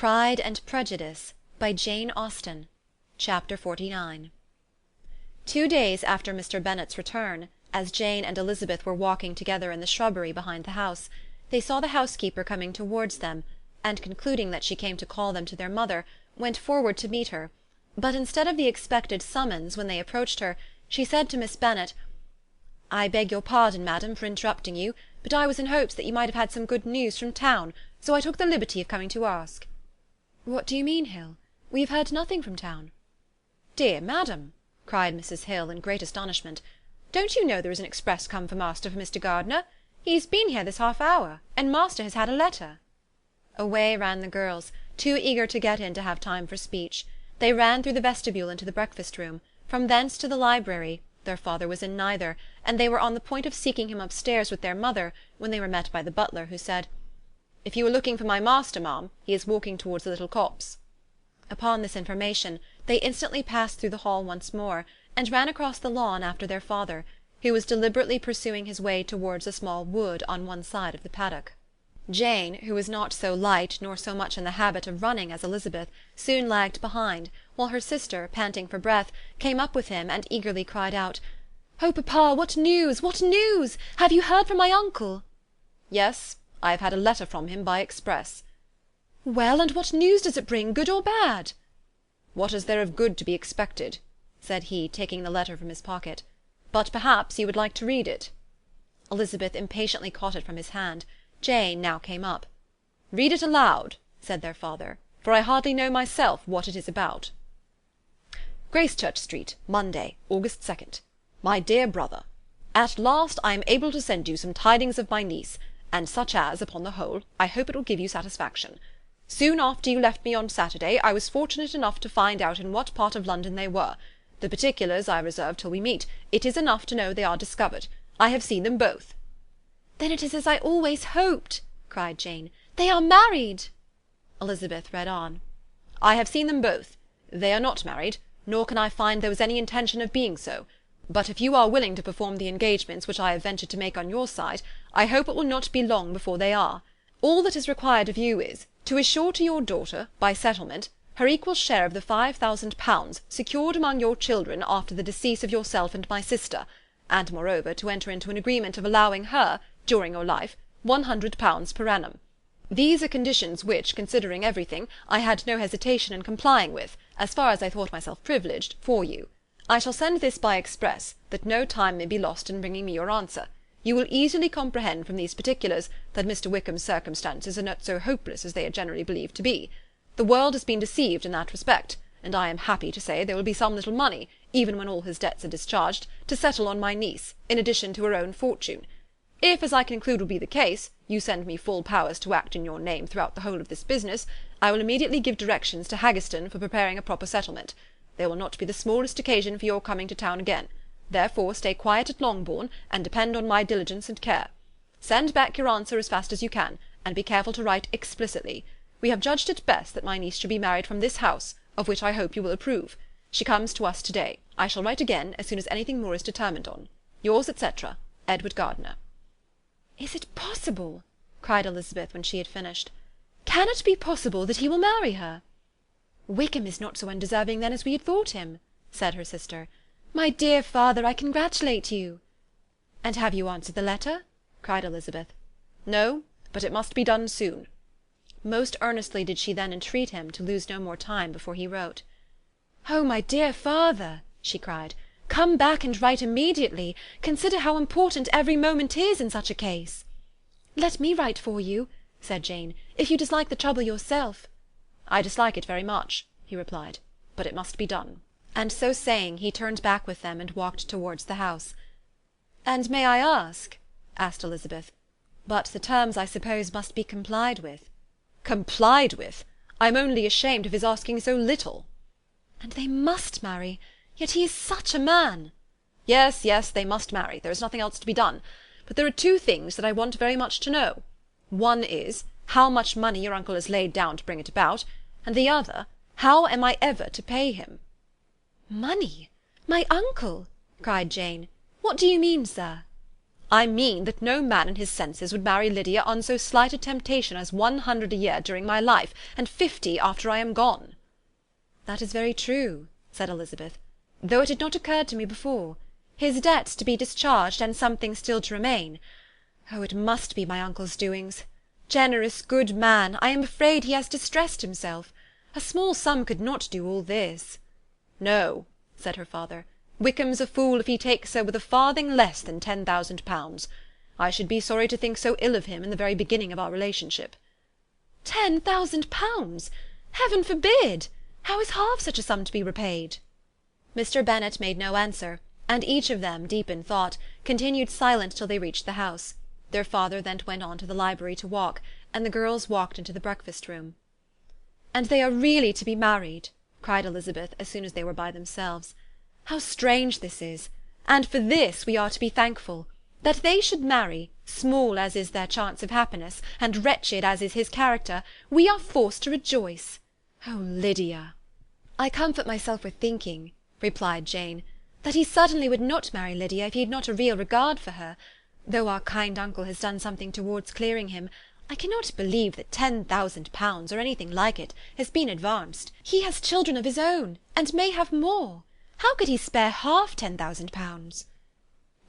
Pride and Prejudice, by Jane Austen. Chapter 49. 2 days after Mr. Bennet's return, as Jane and Elizabeth were walking together in the shrubbery behind the house, they saw the housekeeper coming towards them, and concluding that she came to call them to their mother, went forward to meet her, but instead of the expected summons when they approached her, she said to Miss Bennet, "I beg your pardon, madam, for interrupting you, but I was in hopes that you might have had some good news from town, so I took the liberty of coming to ask." "What do you mean, Hill? We have heard nothing from town." "Dear madam," cried Mrs. Hill in great astonishment, "don't you know there is an express come for master for Mr. Gardiner? He has been here this half hour, and master has had a letter." Away ran the girls, too eager to get in to have time for speech. They ran through the vestibule into the breakfast-room, from thence to the library. Their father was in neither, and they were on the point of seeking him upstairs with their mother, when they were met by the butler, who said, "If you are looking for my master, ma'am, he is walking towards the little copse." Upon this information, they instantly passed through the hall once more, and ran across the lawn after their father, who was deliberately pursuing his way towards a small wood on one side of the paddock. Jane, who was not so light nor so much in the habit of running as Elizabeth, soon lagged behind, while her sister, panting for breath, came up with him and eagerly cried out, "Oh, papa, what news? What news? Have you heard from my uncle?" "Yes, I have had a letter from him by express." "Well, and what news does it bring, good or bad?" "What is there of good to be expected?" said he, taking the letter from his pocket. "But perhaps you would like to read it." Elizabeth impatiently caught it from his hand. Jane now came up. "Read it aloud," said their father, "for I hardly know myself what it is about." "Gracechurch Street, Monday, August 2nd. My dear brother, at last I am able to send you some tidings of my niece, and such as, upon the whole, I hope it will give you satisfaction. Soon after you left me on Saturday, I was fortunate enough to find out in what part of London they were. The particulars I reserve till we meet. It is enough to know they are discovered. I have seen them both." "Then it is as I always hoped," cried Jane. "They are married." Elizabeth read on. "I have seen them both. They are not married, nor can I find there was any intention of being so. But if you are willing to perform the engagements which I have ventured to make on your side, I hope it will not be long before they are. All that is required of you is, to assure to your daughter, by settlement, her equal share of the £5,000 secured among your children after the decease of yourself and my sister, and moreover to enter into an agreement of allowing her, during your life, £100 per annum. These are conditions which, considering everything, I had no hesitation in complying with, as far as I thought myself privileged, for you. I shall send this by express, that no time may be lost in bringing me your answer. You will easily comprehend from these particulars that Mr. Wickham's circumstances are not so hopeless as they are generally believed to be. The world has been deceived in that respect, and I am happy to say there will be some little money, even when all his debts are discharged, to settle on my niece, in addition to her own fortune. If, as I conclude will be the case, you send me full powers to act in your name throughout the whole of this business, I will immediately give directions to Haggerston for preparing a proper settlement. There will not be the smallest occasion for your coming to town again. Therefore stay quiet at Longbourn, and depend on my diligence and care. Send back your answer as fast as you can, and be careful to write explicitly. We have judged it best that my niece should be married from this house, of which I hope you will approve. She comes to us to-day. I shall write again as soon as anything more is determined on. Yours, etc., Edward Gardiner. "Is it possible?" cried Elizabeth when she had finished. "Can it be possible that he will marry her?" "Wickham is not so undeserving then as we had thought him," said her sister. "My dear father, I congratulate you." "And have you answered the letter?" cried Elizabeth. "No, but it must be done soon." Most earnestly did she then entreat him to lose no more time before he wrote. "Oh, my dear father," she cried, "come back and write immediately. Consider how important every moment is in such a case." "Let me write for you," said Jane, "if you dislike the trouble yourself." "I dislike it very much," he replied, "but it must be done." And so saying, he turned back with them and walked towards the house. "And may I ask," asked Elizabeth, "but the terms, I suppose, must be complied with." "Complied with? I am only ashamed of his asking so little." "And they must marry. Yet he is such a man." "Yes, yes, they must marry. There is nothing else to be done. But there are two things that I want very much to know. One is, how much money your uncle has laid down to bring it about, and the other, how am I ever to pay him?" "Money? My uncle?" cried Jane. "What do you mean, sir?" I mean that no man in his senses would marry Lydia on so slight a temptation as 100 a year during my life, and 50 after I am gone." "That is very true," said Elizabeth, "though it had not occurred to me before. His debts to be discharged, and something still to remain. Oh, it must be my uncle's doings. Generous, good man, I am afraid he has distressed himself. A small sum could not do all this." "No," said her father. "Wickham's a fool if he takes her with a farthing less than £10,000. I should be sorry to think so ill of him in the very beginning of our relationship." "£10,000! Heaven forbid! How is half such a sum to be repaid?" Mr. Bennet made no answer, and each of them, deep in thought, continued silent till they reached the house. Their father then went on to the library to walk, and the girls walked into the breakfast-room. "And they are really to be married!" cried Elizabeth, as soon as they were by themselves. "How strange this is! And for this we are to be thankful. That they should marry, small as is their chance of happiness, and wretched as is his character, we are forced to rejoice. Oh, Lydia!" "I comfort myself with thinking," replied Jane, "that he certainly would not marry Lydia if he had not a real regard for her. Though our kind uncle has done something towards clearing him, I cannot believe that £10,000, or anything like it, has been advanced. He has children of his own, and may have more. How could he spare half £10,000?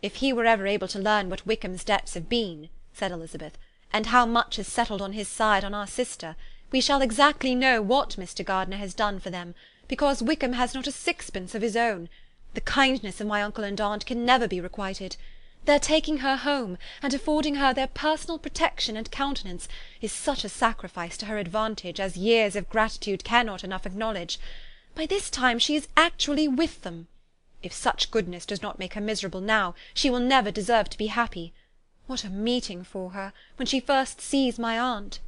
"If he were ever able to learn what Wickham's debts have been," said Elizabeth, "and how much is settled on his side on our sister, we shall exactly know what Mr. Gardiner has done for them, because Wickham has not a sixpence of his own. The kindness of my uncle and aunt can never be requited. Their taking her home, and affording her their personal protection and countenance, is such a sacrifice to her advantage as years of gratitude cannot enough acknowledge. By this time she is actually with them. If such goodness does not make her miserable now, she will never deserve to be happy. What a meeting for her, when she first sees my aunt!"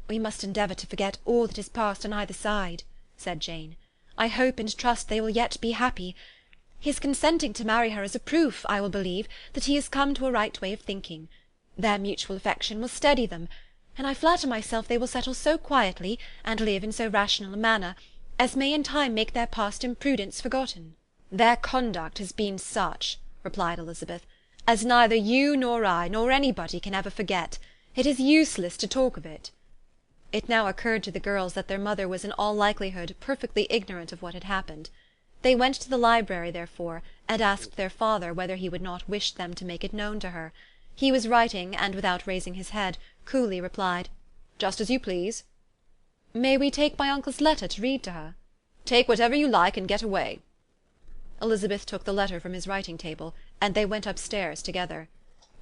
"We must endeavour to forget all that has passed on either side," said Jane. "I hope and trust they will yet be happy. His consenting to marry her is a proof, I will believe, that he has come to a right way of thinking. Their mutual affection will steady them, and I flatter myself they will settle so quietly, and live in so rational a manner, as may in time make their past imprudence forgotten." "Their conduct has been such," replied Elizabeth, "as neither you nor I nor anybody can ever forget. It is useless to talk of it." It now occurred to the girls that their mother was in all likelihood perfectly ignorant of what had happened. They went to the library, therefore, and asked their father whether he would not wish them to make it known to her. He was writing, and without raising his head, coolly replied, "Just as you please." "May we take my uncle's letter to read to her?" "Take whatever you like, and get away." Elizabeth took the letter from his writing-table, and they went upstairs together.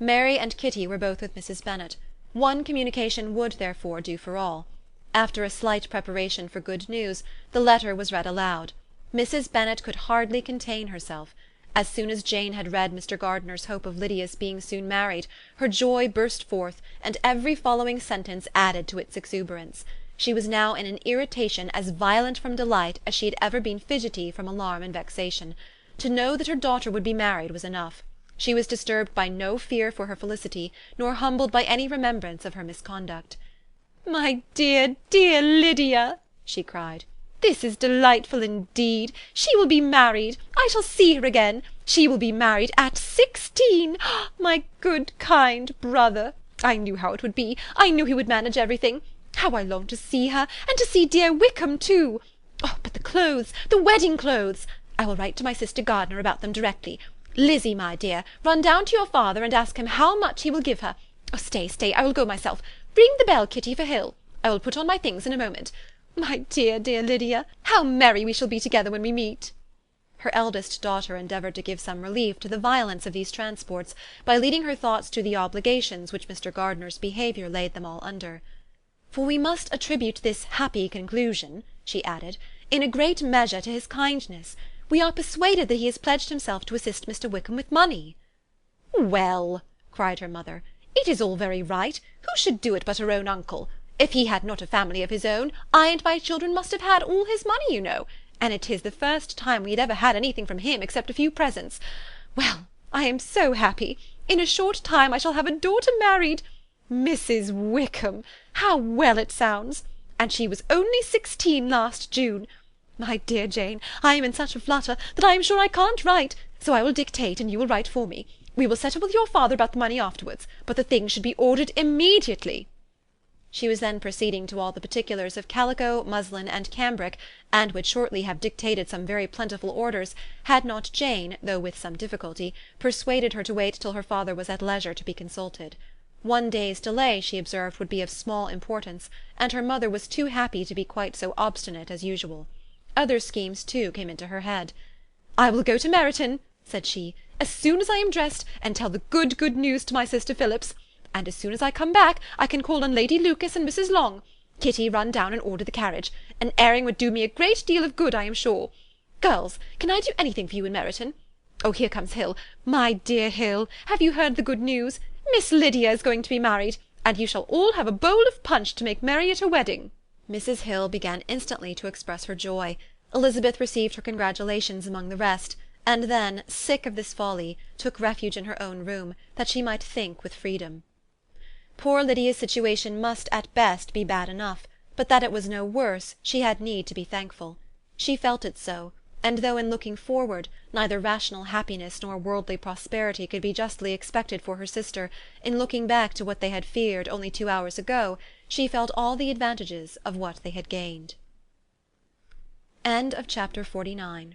Mary and Kitty were both with Mrs. Bennet. One communication would, therefore, do for all. After a slight preparation for good news, the letter was read aloud. Mrs. Bennet could hardly contain herself. As soon as Jane had read Mr. Gardiner's hope of Lydia's being soon married, her joy burst forth, and every following sentence added to its exuberance. She was now in an irritation as violent from delight as she had ever been fidgety from alarm and vexation. To know that her daughter would be married was enough. She was disturbed by no fear for her felicity, nor humbled by any remembrance of her misconduct. "My dear, dear Lydia!" she cried. "This is delightful indeed. She will be married. I shall see her again. She will be married at 16. My good, kind brother! I knew how it would be. I knew he would manage everything. How I long to see her, and to see dear Wickham too! Oh, but the clothes, the wedding clothes! I will write to my sister Gardiner about them directly. Lizzie, my dear, run down to your father and ask him how much he will give her. Oh, stay, I will go myself. Ring the bell, Kitty, for Hill. I will put on my things in a moment. My dear, dear Lydia, how merry we shall be together when we meet!" Her eldest daughter endeavoured to give some relief to the violence of these transports by leading her thoughts to the obligations which Mr. Gardiner's behaviour laid them all under. "For we must attribute this happy conclusion," she added, "in a great measure to his kindness. We are persuaded that he has pledged himself to assist Mr. Wickham with money." "Well," cried her mother, "it is all very right. Who should do it but her own uncle? If he had not a family of his own, I and my children must have had all his money, you know, and it is the first time we had ever had anything from him except a few presents. Well, I am so happy. In a short time I shall have a daughter married. Mrs. Wickham! How well it sounds! And she was only 16 last June. My dear Jane, I am in such a flutter that I am sure I can't write, so I will dictate and you will write for me. We will settle with your father about the money afterwards, but the things should be ordered immediately." She was then proceeding to all the particulars of calico, muslin, and cambric, and would shortly have dictated some very plentiful orders, had not Jane, though with some difficulty, persuaded her to wait till her father was at leisure to be consulted. One day's delay, she observed, would be of small importance, and her mother was too happy to be quite so obstinate as usual. Other schemes, too, came into her head. "I will go to Meryton," said she, "as soon as I am dressed, and tell the good news to my sister Phillips. And as soon as I come back, I can call on Lady Lucas and Mrs. Long. Kitty, run down and order the carriage. An airing would do me a great deal of good, I am sure. Girls, can I do anything for you in Meryton? Oh, here comes Hill. My dear Hill, have you heard the good news? Miss Lydia is going to be married, and you shall all have a bowl of punch to make merry at her wedding." Mrs. Hill began instantly to express her joy. Elizabeth received her congratulations among the rest, and then, sick of this folly, took refuge in her own room, that she might think with freedom. Poor Lydia's situation must at best be bad enough, but that it was no worse she had need to be thankful. She felt it so, and though in looking forward neither rational happiness nor worldly prosperity could be justly expected for her sister, in looking back to what they had feared only 2 hours ago, she felt all the advantages of what they had gained. Chapter 49